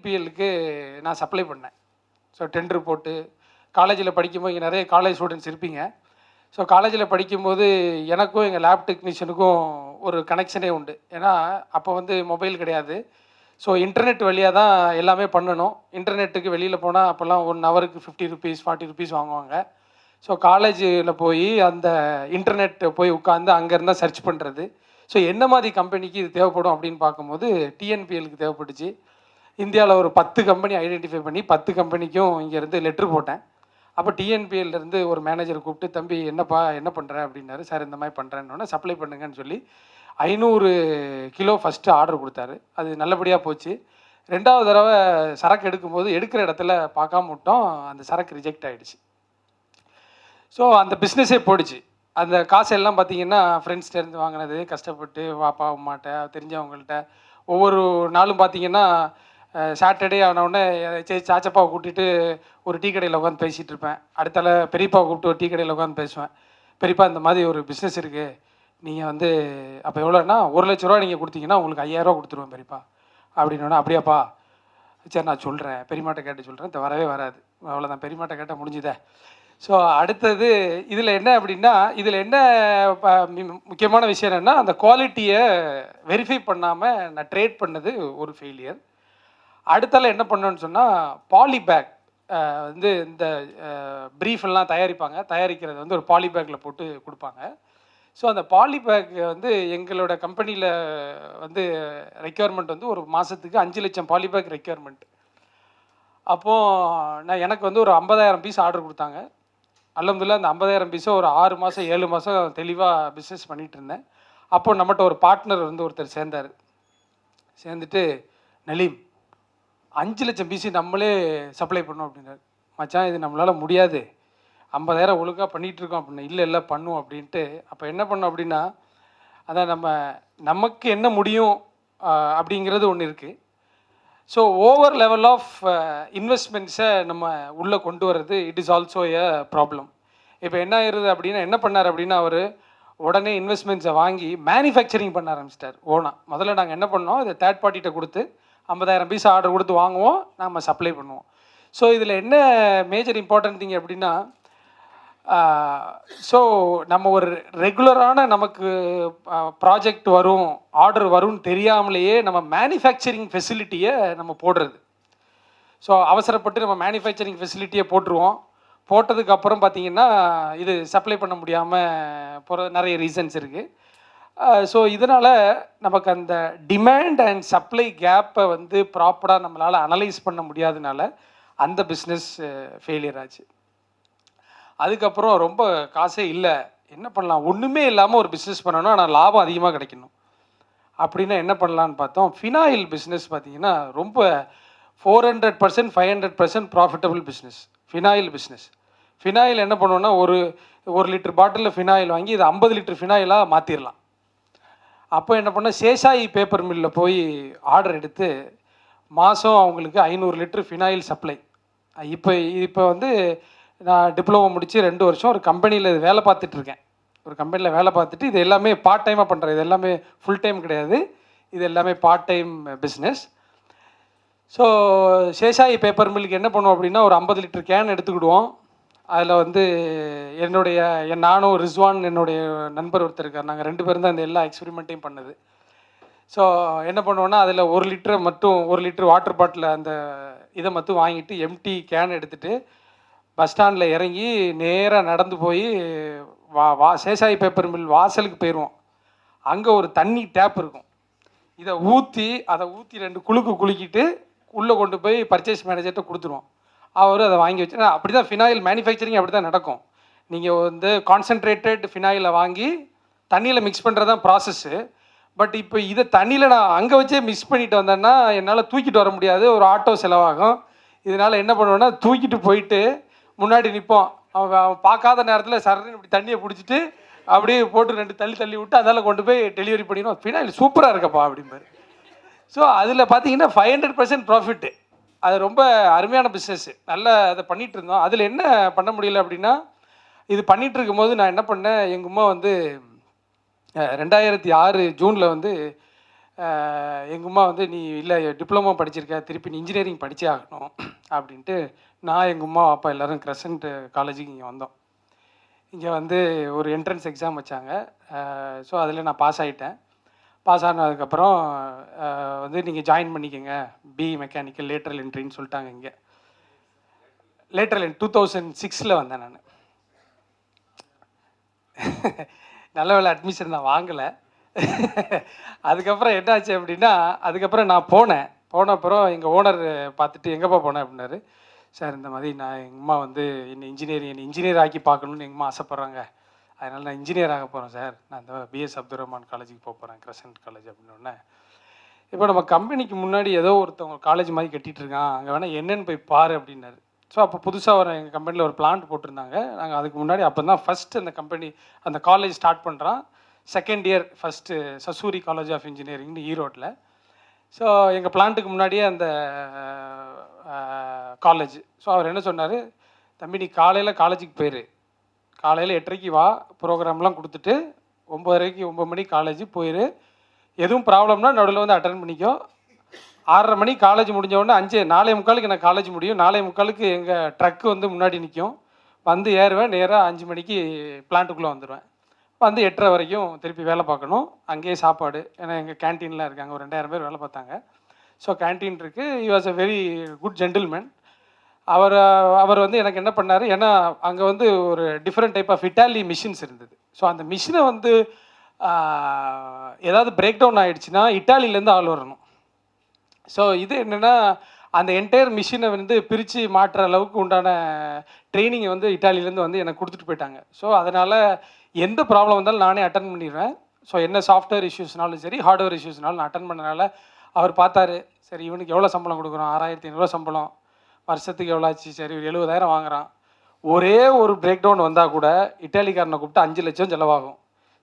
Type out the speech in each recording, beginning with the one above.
டிஎன்பிஎல்லுக்கு நான் சப்ளை பண்ணேன். So tender போட்டு காலேஜில் படிக்கும்போது இங்கே நிறைய காலேஜ் ஸ்டூடெண்ட்ஸ் இருப்பீங்க. ஸோ காலேஜில் படிக்கும்போது எனக்கும் எங்கள் லேப் டெக்னீஷியனுக்கும் ஒரு கனெக்ஷனே உண்டு. ஏன்னா அப்போ வந்து மொபைல் கிடையாது. ஸோ இன்டர்நெட் வழியாக தான் எல்லாமே பண்ணணும். இன்டர்நெட்டுக்கு வெளியில் போனால் அப்போல்லாம் 1 ஹவருக்கு 50 ருபீஸ் 40 ருபீஸ் வாங்குவாங்க. ஸோ காலேஜில் போய் அந்த இன்டர்நெட் போய் உட்காந்து அங்கேருந்தான் சர்ச் பண்ணுறது. ஸோ என்ன மாதிரி கம்பெனிக்கு இது தேவைப்படும் அப்படின்னு பார்க்கும்போது டிஎன்பிஎலுக்கு தேவைப்பட்டுச்சு. இந்தியாவில் ஒரு 10 கம்பெனி ஐடென்டிஃபை பண்ணி 10 கம்பெனிக்கும் இங்கேருந்து லெட்ரு போட்டேன். அப்போ டிஎன்பிஎல்லேருந்து ஒரு மேனேஜரை கூப்பிட்டு, தம்பி என்னப்பா என்ன பண்ணுற அப்படின்னாரு. சார் இந்த மாதிரி பண்ணுறேன்னொன்னே சப்ளை பண்ணுங்கன்னு சொல்லி 500 கிலோ ஃபஸ்ட்டு ஆர்டர் கொடுத்தாரு. அது நல்லபடியாக போச்சு. 2வது தடவை சரக்கு எடுக்கும்போது எடுக்கிற இடத்துல பார்க்காம விட்டோம், அந்த சரக்கு ரிஜெக்ட் ஆகிடுச்சு. ஸோ அந்த பிஸ்னஸே போயிடுச்சு. அந்த காசெல்லாம் பார்த்தீங்கன்னா ஃப்ரெண்ட்ஸ்டேருந்து வாங்கினது, கஷ்டப்பட்டு வாப்பா அம்மாட்ட தெரிஞ்சவங்கள்ட்ட ஒவ்வொரு நாளும் பார்த்தீங்கன்னா சாட்டர்டே ஆனவுடனே சாச்சப்பாவை கூட்டிகிட்டு ஒரு டீ கடையில் உட்காந்து பேசிகிட்டு இருப்பேன். அடுத்தால பெரியப்பாவை கூப்பிட்டு ஒரு டீ கடையில் உட்காந்து பேசுவேன். பெரியப்பா இந்த மாதிரி ஒரு பிஸ்னஸ் இருக்குது, நீங்கள் வந்து அப்போ எவ்வளோன்னா 1,00,000 நீங்கள் கொடுத்தீங்கன்னா உங்களுக்கு 5,000 கொடுத்துருவேன் பெரியப்பா அப்படின்னோடனே, அப்படியாப்பா சரி நான் சொல்கிறேன், பெரியமாட்ட கேட்டு சொல்கிறேன், இந்த வரவே வராது, அவ்வளோதான், பெரியமாட்ட கேட்டால் முடிஞ்சுதே. ஸோ அடுத்தது இதில் என்ன அப்படின்னா, இதில் என்ன முக்கியமான விஷயம் என்னென்னா, அந்த குவாலிட்டியை வெரிஃபை பண்ணாமல் நான் ட்ரேட் பண்ணது ஒரு ஃபெயிலியர். அடுத்தால என்ன பண்ணோன்னு சொன்னால், பாலிபேக் வந்து இந்த ப்ரீஃபெல்லாம் தயாரிக்கிறது வந்து ஒரு பாலிபேக்கில் போட்டு கொடுப்பாங்க. ஸோ அந்த பாலிபேக் வந்து எங்களோட கம்பெனியில் வந்து ரெக்யர்மெண்ட் வந்து ஒரு மாதத்துக்கு 5 லட்சம் பாலிபேக் ரெக்யர்மெண்ட். அப்போது எனக்கு வந்து ஒரு 50,000 பீஸ் ஆர்டர் கொடுத்தாங்க. அல்ஹம்துலில்லாஹ் அந்த 50,000 பீஸை ஒரு 6 மாதம் 7 மாதம் தெளிவாக பிஸ்னஸ் பண்ணிகிட்டு இருந்தேன். அப்போது நம்மகிட்ட ஒரு பார்ட்னர் வந்து ஒருத்தர் சேர்ந்துட்டு, நலீம் 5 லட்சம் பீஸு நம்மளே சப்ளை பண்ணோம் அப்படின்னாரு. மச்சான் இது நம்மளால் முடியாது, 50,000 ஒழுங்காக பண்ணிகிட்ருக்கோம் அப்படின்னு. இல்லை பண்ணும் அப்படின்ட்டு. அப்போ என்ன பண்ணோம் அப்படின்னா, அதான் நமக்கு என்ன முடியும் அப்படிங்கிறது ஒன்று இருக்குது. ஸோ ஓவர் லெவல் ஆஃப் இன்வெஸ்ட்மெண்ட்ஸை நம்ம உள்ளே கொண்டு வர்றது it is also a problem. இப்போ என்ன ஆயிடுது அப்படின்னா, என்ன பண்ணார் அப்படின்னா, அவர் உடனே இன்வெஸ்ட்மெண்ட்ஸை வாங்கி மேனுஃபேக்சரிங் பண்ண ஆரம்பிச்சிட்டார் ஓனா. முதல்ல நாங்கள் என்ன பண்ணோம், இதை தேர்ட் பார்ட்டிகிட்ட கொடுத்து 50,000 பீஸ் ஆர்டர் கொடுத்து வாங்குவோம், நம்ம சப்ளை பண்ணுவோம். ஸோ இதில் என்ன மேஜர் இம்பார்ட்டன்ட் திங் அப்படின்னா, ஸோ நம்ம ஒரு ரெகுலரான நமக்கு ப்ராஜெக்ட் வரும், ஆர்டர் வரும்னு தெரியாமலேயே நம்ம மேனுஃபேக்சரிங் ஃபெசிலிட்டியை நம்ம போடுறது. ஸோ அவசரப்பட்டு நம்ம மேனுஃபேக்சரிங் ஃபெசிலிட்டியை போட்டதுக்கப்புறம் பார்த்திங்கன்னா இது சப்ளை பண்ண முடியாமல் போகிற நிறைய ரீசன்ஸ் இருக்குது. ஸோ இதனால் நமக்கு அந்த டிமாண்ட் அண்ட் சப்ளை கேப்பை வந்து ப்ராப்பராக நம்மளால் அனலைஸ் பண்ண முடியாதனால அந்த பிஸ்னஸ் ஃபெயிலியர் ஆச்சு. அதுக்கப்புறம் ரொம்ப காசே இல்லை, என்ன பண்ணலாம், ஒன்றுமே இல்லாமல் ஒரு பிஸ்னஸ் பண்ணணும், ஆனால் லாபம் அதிகமாக கிடைக்கணும் அப்படின்னா என்ன பண்ணலான்னு பார்த்தோம். ஃபினாயில் பிஸ்னஸ் பார்த்திங்கன்னா ரொம்ப 400% 500% profitable business phenyl business. Phenyl என்ன பண்ணுவோன்னா, ஒரு லிட்டர் பாட்டிலில் ஃபினாயில் வாங்கி இதை 50 லிட்டர் ஃபினாயிலாக மாற்றிடலாம். அப்போ என்ன பண்ணால், சேஷாயி பேப்பர் மில்லில் போய் ஆர்டர் எடுத்து மாதம் அவங்களுக்கு 500 லிட்டர் ஃபினாயில் சப்ளை. இப்போ வந்து நான் டிப்ளமோ முடித்து 2 வருஷம் ஒரு கம்பெனியில் வேலை பார்த்துட்ருக்கேன். ஒரு கம்பெனியில் வேலை பார்த்துட்டு இது எல்லாமே பார்ட் டைமாக பண்ணுறேன். இது எல்லாமே ஃபுல் டைம் கிடையாது, இது எல்லாமே part time business. So Seshayee paper மில்லுக்கு என்ன பண்ணுவோம் அப்படின்னா, ஒரு 50 லிட்டர் கேன் எடுத்துக்கிடுவோம். அதில் வந்து நானும் ரிஸ்வான் என்னுடைய நண்பர் ஒருத்தர் இருக்கார், நாங்கள் 2 பேரும் தான் இந்த எல்லா எக்ஸ்பெரிமெண்ட்டையும் பண்ணது. ஸோ என்ன பண்ணுவோன்னா, அதில் 1 லிட்டர் வாட்டர் பாட்டில் அந்த இதை மட்டும் வாங்கிட்டு எம்டி கேன் எடுத்துகிட்டு பஸ் ஸ்டாண்டில் இறங்கி நேராக நடந்து போய் சேஷாயி பேப்பர் மில் வாசலுக்கு போயிடுவோம். அங்கே ஒரு தண்ணி டேப் இருக்கும், அதை ஊற்றி 2 குலுக்கிட்டு உள்ளே கொண்டு போய் பர்ச்சேஸ் மேனேஜர்கிட்ட கொடுத்துருவோம். அவர் அதை வாங்கி வச்சு, அப்படி தான் ஃபினாயில் மேனுஃபேக்சரிங் அப்படி தான் நடக்கும். நீங்கள் வந்து கான்சன்ட்ரேட்டட் ஃபினாயிலை வாங்கி தண்ணியில் மிக்ஸ் பண்ணுறது தான் ப்ராசஸ்ஸு. பட் இப்போ இதை தண்ணியில் நான் அங்கே வச்சே மிக்ஸ் பண்ணிட்டு வந்தேன்னா என்னால் தூக்கிட்டு வர முடியாது, ஒரு ஆட்டோ செலவாகும். இதனால் என்ன பண்ணுவேன்னா, தூக்கிட்டு போயிட்டு முன்னாடி நிற்போம். அவன் பார்க்காத நேரத்தில் சரன்னு இப்படி தண்ணியை பிடிச்சிட்டு அப்படியே போட்டு 2 தள்ளி விட்டு அதனால் கொண்டு போய் டெலிவரி பண்ணிடுவோம். ஃபினாயில் சூப்பராக இருக்கப்பா அப்படிம்பாரு. ஸோ அதில் பார்த்தீங்கன்னா 500% ப்ராஃபிட்டு. அது ரொம்ப அருமையான பிஸ்னஸ்ஸு, நல்லா அதை பண்ணிகிட்டு இருந்தோம். அதில் என்ன பண்ண முடியல அப்படின்னா, இது பண்ணிகிட்டு இருக்கும்போது நான் என்ன பண்ணேன், எங்கள் அம்மா வந்து 2006 ஜூனில் வந்து எங்கள் அம்மா வந்து நீ இல்லை டிப்ளமோ படிச்சிருக்க திருப்பி நீ இன்ஜினியரிங் படித்தே ஆகணும் அப்படின்ட்டு நான் எங்கள் அம்மா அப்பா எல்லோரும் கிரசன்ட் காலேஜுக்கு இங்கே வந்தோம். இங்கே வந்து ஒரு என்ட்ரன்ஸ் எக்ஸாம் வச்சாங்க. ஸோ அதில் நான் பாஸ் ஆகிட்டேன். பாஸ் ஆனதுக்கப்புறம் வந்து நீங்கள் ஜாயின் பண்ணிக்கோங்க பிஇ மெக்கானிக்கல் லேட்ரல் என்ட்ரின்னு சொல்லிட்டாங்க. இங்கே லேட்ரல் 2006 வந்தேன் நான். நல்ல வேலை அட்மிஷன் நான் வாங்கலை. அதுக்கப்புறம் என்னாச்சு அப்படின்னா, அதுக்கப்புறம் நான் போன அப்புறம் எங்கள் ஓனர் பார்த்துட்டு எங்கேப்பா போனேன் அப்படின்னாரு. சார் இந்த மாதிரி நான் எங்கள் அம்மா வந்து என்னை இன்ஜினியர் ஆக்கி பார்க்கணுன்னு எங்கள் அம்மா ஆசைப்பட்றாங்க, அதனால் நான் இன்ஜினியர் ஆக போகிறேன் சார், நான் இந்த பிஎஸ் அப்துல் ரஹ்மான் காலேஜுக்கு போகிறேன் கிரசன்ட் காலேஜ் அப்படின்னோடனே, இப்போ நம்ம கம்பெனிக்கு முன்னாடி ஏதோ ஒருத்தவங்க காலேஜ் மாதிரி கட்டிகிட்டு இருக்கான், அங்கே வேணால் என்னென்னு போய் பாரு அப்படின்னாரு. ஸோ அப்போ புதுசாக எங்கள் கம்பெனியில் ஒரு பிளான்ட் போட்டிருந்தாங்க. நாங்கள் அதுக்கு முன்னாடி அப்போ தான் ஃபஸ்ட்டு அந்த காலேஜ் ஸ்டார்ட் பண்ணுறான். Second year first Sasurie college of இன்ஜினியரிங்னு ஈரோட்டில். ஸோ எங்கள் பிளான்ட்டுக்கு முன்னாடியே அந்த காலேஜ். ஸோ அவர் என்ன சொன்னார், தம்பி நீ காலையில் காலேஜுக்கு போயிரு, காலையில் 8:30 வா, ப்ரோக்ராம்லாம் கொடுத்துட்டு 9 மணிக்கு காலேஜ் போயிரு, எதுவும் ப்ராப்ளம்னா நடுவில் வந்து அட்டன் பண்ணிக்கோ. 6:30 மணிக்கு காலேஜ் முடிஞ்சவொடனே 4:45 எனக்கு காலேஜ் முடியும். 4:45 எங்கள் ட்ரக்கு வந்து முன்னாடி நிற்கும், வந்து ஏறுவேன், நேராக 5 மணிக்கு பிளான்ட்டுக்குள்ளே வந்துடுவேன். வந்து 8:30 வரைக்கும் திருப்பி வேலை பார்க்கணும். அங்கேயே சாப்பாடு, ஏன்னா எங்கள் கேன்டீன்லாம் இருக்காங்க, ஒரு 2000 பேர் வேலை பார்த்தாங்க. ஸோ கேன்டீன் இருக்குது. He was a very good gentleman. அவர் வந்து எனக்கு என்ன பண்ணார், ஏன்னா அங்கே வந்து ஒரு different type of Italy machines இருந்தது. ஸோ அந்த மிஷினை வந்து ஏதாவது பிரேக் டவுன் ஆகிடுச்சுன்னா இட்டாலியிலேருந்து ஆள் வரணும். ஸோ இது என்னென்னா, அந்த என்டையர் மிஷினை வந்து பிரித்து மாற்றுற அளவுக்கு உண்டான ட்ரைனிங்கை வந்து இட்டாலியிலேருந்து வந்து எனக்கு கொடுத்துட்டு போயிட்டாங்க. ஸோ அதனால் எந்த ப்ராப்ளம் வந்தாலும் நானே அட்டன் பண்ணிடுவேன். ஸோ என்ன சாஃப்ட்வேர் இஷ்யூஸ்னாலும் சரி, ஹார்ட்வேர் இஷ்யூஸ்னாலும் நான் அட்டன் பண்ணனால அவர் பார்த்தாரு, சரி இவனுக்கு எவ்வளோ சம்பளம் கொடுக்குறோம், 6500 சம்பளம், வருஷத்துக்கு எவ்வளோ ஆச்சு, சரி ஒரு 70,000 வாங்குறான், ஒரே ஒரு பிரேக் டவுன் வந்தால் கூட இட்டாலிக்காரனை கூப்பிட்டு 5 லட்சம் செலவாகும்,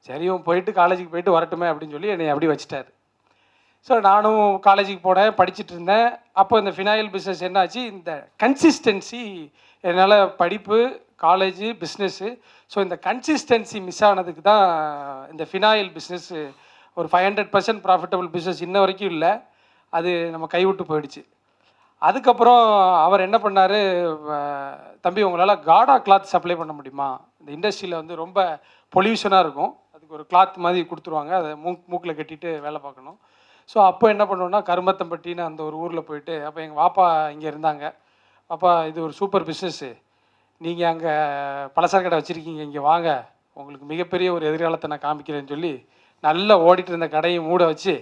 சரி இவன் போயிட்டு காலேஜுக்கு போயிட்டு வரட்டுமே அப்படின்னு சொல்லி என்னை அப்படி வச்சுட்டார். ஸோ நானும் காலேஜுக்கு போனேன், படிச்சுட்டு இருந்தேன். அப்போ இந்த ஃபினாயில் பிஸ்னஸ் என்னாச்சு, இந்த கன்சிஸ்டன்சி என்னால் படிப்பு, காலேஜு, பிஸ்னஸ்ஸு, ஸோ இந்த கன்சிஸ்டன்சி மிஸ் ஆனதுக்கு தான் இந்த ஃபினாயில் பிஸ்னஸ் ஒரு 500% ப்ராஃபிட்டபிள் பிஸ்னஸ் இன்ன வரைக்கும் இல்லை, அது நம்ம கைவிட்டு போயிடுச்சு. அதுக்கப்புறம் அவர் என்ன பண்ணார், தம்பி உங்களால் காடா கிளாத் சப்ளை பண்ண முடியுமா, இந்த இண்டஸ்ட்ரியில் வந்து ரொம்ப பொல்யூஷனாக இருக்கும், அதுக்கு ஒரு கிளாத் மாதிரி கொடுத்துருவாங்க, அதை மூக்கில் கட்டிட்டு வேலை பார்க்கணும். ஸோ அப்போ என்ன பண்ணுவோன்னா, கருமத்தம்பட்டின்னு அந்த ஒரு ஊரில் போயிட்டு, அப்போ எங்கள் வாப்பா இங்கே இருந்தாங்க, பாப்பா இது ஒரு சூப்பர் பிஸ்னஸ்ஸு, நீங்கள் அங்கே பலசர கடை வச்சுருக்கீங்க, இங்கே வாங்க, உங்களுக்கு மிகப்பெரிய ஒரு எதிர்காலத்தை நான் காமிக்கிறேன்னு சொல்லி நல்லா ஓடிட்டு இருந்த கடையை மூட வச்சு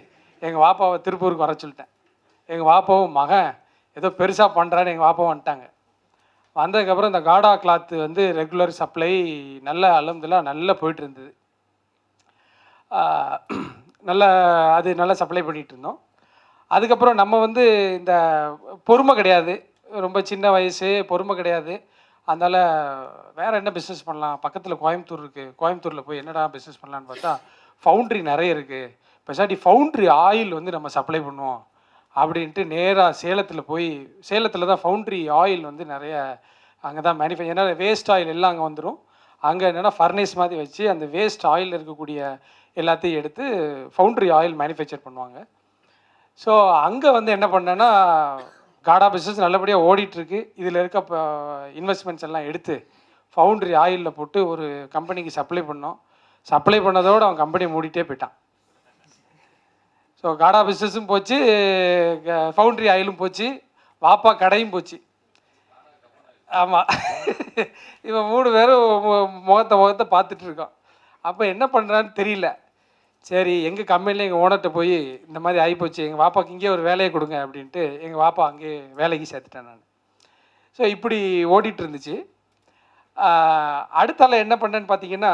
எங்கள் வாப்பாவை திருப்பூருக்கு வர சொல்லிட்டேன். எங்கள் வாப்பாவும் மகன் ஏதோ பெருசாக பண்ணுறான்னு எங்கள் வாப்பாவும் வந்துட்டாங்க. வந்ததுக்கப்புறம் இந்த காடா கிளாத்து வந்து ரெகுலர் சப்ளை நல்ல அல்ஹம்துலில்லாஹ் நல்லா போயிட்டு இருந்தது. அது நல்லா சப்ளை பண்ணிகிட்டு இருந்தோம். அதுக்கப்புறம் நம்ம வந்து இந்த பொறுமை கிடையாது, ரொம்ப சின்ன வயசு, பொறுமை கிடையாது. அதனால் வேறு என்ன பிஸ்னஸ் பண்ணலாம், பக்கத்தில் கோயம்புத்தூர் இருக்குது, கோயம்புத்தூரில் போய் என்னடா பிஸ்னஸ் பண்ணலான்னு பார்த்தா ஃபவுண்ட்ரி நிறைய இருக்குது, பெசாட்டி ஃபவுண்ட்ரி ஆயில் வந்து நம்ம சப்ளை பண்ணுவோம் அப்படின்ட்டு நேராக சேலத்தில் தான் ஃபவுண்ட்ரி ஆயில் வந்து நிறைய அங்கே தான் ஏன்னா வேஸ்ட் ஆயில் எல்லாம் அங்கே வந்துடும். அங்கே என்னென்னா ஃபர்னேஸ் மாதிரி வச்சு அந்த வேஸ்ட் ஆயில் இருக்கக்கூடிய எல்லாத்தையும் எடுத்து ஃபவுண்ட்ரி ஆயில் மேனுஃபேக்சர் பண்ணுவாங்க. ஸோ அங்கே வந்து என்ன பண்ணேன்னா, காடா பிஸ்னஸ் நல்லபடியாக ஓடிட்டுருக்கு. இதில் இருக்க இன்வெஸ்ட்மெண்ட்ஸ் எல்லாம் எடுத்து ஃபவுண்ட்ரி ஆயிலில் போட்டு ஒரு கம்பெனிக்கு சப்ளை பண்ணோம். சப்ளை பண்ணதோடு அவன் கம்பெனியை மூடிட்டே போயிட்டான். ஸோ காடா பிஸ்னஸும் போச்சு, ஃபவுண்ட்ரி ஆயிலும் போச்சு, வாப்பா கடையும் போச்சு. ஆமாம், இவன் 3 பேரும் முகத்தை பார்த்துட்ருக்கோம். அப்போ என்ன பண்ணுறான்னு தெரியல. சரி எங்கள் கம்பெனியில் எங்கள் ஓனர்கிட்ட போய் இந்த மாதிரி ஆகிப்போச்சு, எங்கள் வாப்பாவுக்கு இங்கே ஒரு வேலையை கொடுங்க அப்படின்ட்டு எங்கள் வாப்பா அங்கே வேலைக்கு சேர்த்துட்டேன் நான். ஸோ இப்படி ஓடிட்டு இருந்துச்சு. அடுத்தால என்ன பண்ணேன்னு பார்த்தீங்கன்னா,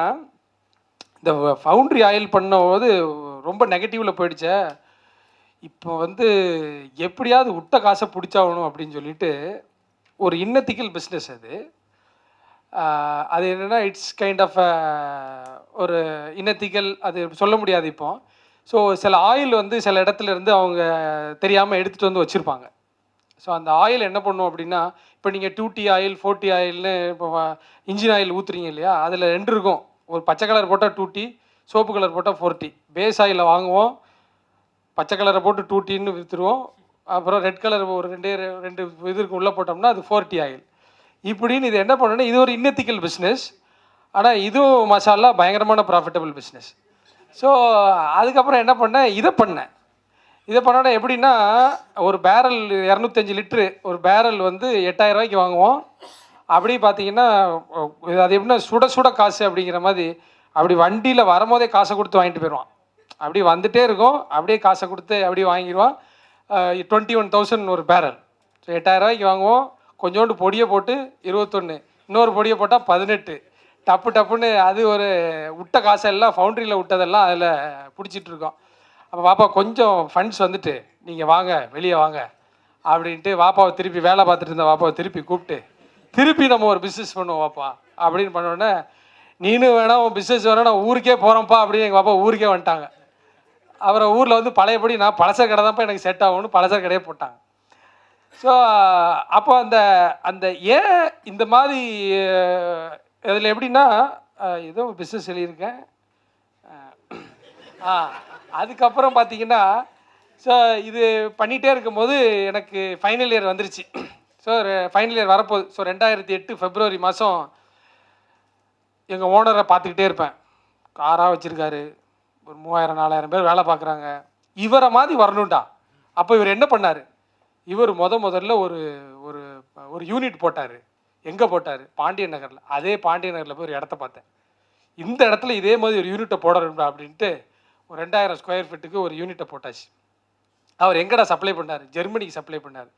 இந்த ஃபவுண்ட்ரி ஆயில் பண்ணும்போது ரொம்ப நெகட்டிவில் போயிடுச்ச, இப்போ வந்து எப்படியாவது விட்ட காசை பிடிச்சாகணும் அப்படின்னு சொல்லிட்டு ஒரு இன்னத்திக்கல் பிஸ்னஸ் அது என்னென்னா இட்ஸ் கைண்ட் ஆஃப் ஒரு இன்னத்திக்கல், அது சொல்ல முடியாது இப்போ. ஸோ சில ஆயில் வந்து சில இடத்துல இருந்து அவங்க தெரியாமல் எடுத்துகிட்டு வந்து வச்சுருப்பாங்க. ஸோ அந்த ஆயில் என்ன பண்ணும் அப்படின்னா, இப்போ நீங்கள் 2T ஆயில் 4T ஆயில்னு இப்போ இன்ஜின் ஆயில் ஊற்றுறீங்க இல்லையா, அதில் 2 இருக்கும். ஒரு பச்சை கலர் போட்டால் 2T, சோப்பு கலர் போட்டால் 4T. பேஸ் ஆயிலில் வாங்குவோம், பச்சை கலரை போட்டு 2 டீன்னு விற்றுருவோம். அப்புறம் ரெட் கலர் ஒரு ரெண்டு இதுக்கு உள்ளே போட்டோம்னா அது 4 டீ ஆயில். இப்படின்னு இது என்ன பண்ணணும்னா இது ஒரு இன்னெத்திக்கல் பிஸ்னஸ். ஆனால் இதுவும் மசாலா பயங்கரமான ப்ராஃபிட்டபிள் பிஸ்னஸ். ஸோ அதுக்கப்புறம் என்ன பண்ணேன், இதை பண்ணோன்னா எப்படின்னா ஒரு பேரல் 205 லிட்ரு ஒரு பேரல் வந்து 8,000 ரூபாய்க்கு வாங்குவோம். அப்படி பார்த்தீங்கன்னா அது எப்படின்னா சுட சுட காசு அப்படிங்கிற மாதிரி அப்படி வண்டியில் வரும்போதே காசை கொடுத்து வாங்கிட்டு போயிடுவான். அப்படி வந்துட்டே இருக்கும், அப்படியே காசை கொடுத்து அப்படியே வாங்கிடுவான். 21,000 ஒரு பேரல். ஸோ 8,000 ரூபாய்க்கு வாங்குவோம். கொஞ்சோண்டு பொடியை போட்டு 21, இன்னொரு பொடியை போட்டால் 18, டப்பு டப்புன்னு அது ஒரு விட்ட காசெல்லாம் ஃபவுண்ட்ரியில் விட்டதெல்லாம் அதில் பிடிச்சிட்டு இருக்கோம். அப்போ வாப்பா கொஞ்சம் ஃபண்ட்ஸ் வந்துட்டு நீங்கள் வாங்க வெளியே வாங்க அப்படின்ட்டு வாப்பாவை திருப்பி வேலை பார்த்துட்டு இருந்த வாப்பாவை திருப்பி கூப்பிட்டு திருப்பி நம்ம ஒரு பிஸ்னஸ் பண்ணுவோம் வாப்பா அப்படின்னு பண்ணோடனே, நீனும் வேணாம் உன் பிஸ்னஸ் வேணா நான் ஊருக்கே போகிறோம்ப்பா அப்படின்னு எங்கள் பாப்பா ஊருக்கே வந்துட்டாங்க. அவரை ஊரில் வந்து பழையபடி நான் பலசர கடை தான்ப்பா எனக்கு செட் ஆகும்னு பலசர கடையே போட்டாங்க. ஸோ அப்போ அந்த அந்த ஏன் இந்த மாதிரி இதில் எப்படின்னா ஏதோ பிஸ்னஸ் எழுதியிருக்கேன். அதுக்கப்புறம் பார்த்தீங்கன்னா ஸோ இது பண்ணிகிட்டே இருக்கும்போது எனக்கு ஃபைனல் இயர் வந்துருச்சு. ஸோ ஃபைனல் இயர் வரப்போகுது. ஸோ 2008 February மாதம் எங்கள் ஓனரை பார்த்துக்கிட்டே இருப்பேன். காராக வச்சுருக்காரு, ஒரு 3000-4000 பேர் வேலை பார்க்குறாங்க. இவரை மாதிரி வரணும்டா. அப்போ இவர் என்ன பண்ணார், இவர் முதல்ல ஒரு ஒரு ஒரு யூனிட் போட்டார். எங்கே போட்டார், பாண்டியன் நகரில். அதே பாண்டியன் நகரில் போய் ஒரு இடத்த பார்த்தேன். இந்த இடத்துல இதே மாதிரி ஒரு யூனிட்டை போடணும்டா அப்படின்ட்டு ஒரு 2000 ஸ்கொயர் ஃபீட்டுக்கு ஒரு யூனிட்டை போட்டாச்சு. அவர் எங்கடா சப்ளை பண்ணார், ஜெர்மனிக்கு சப்ளை பண்ணார்.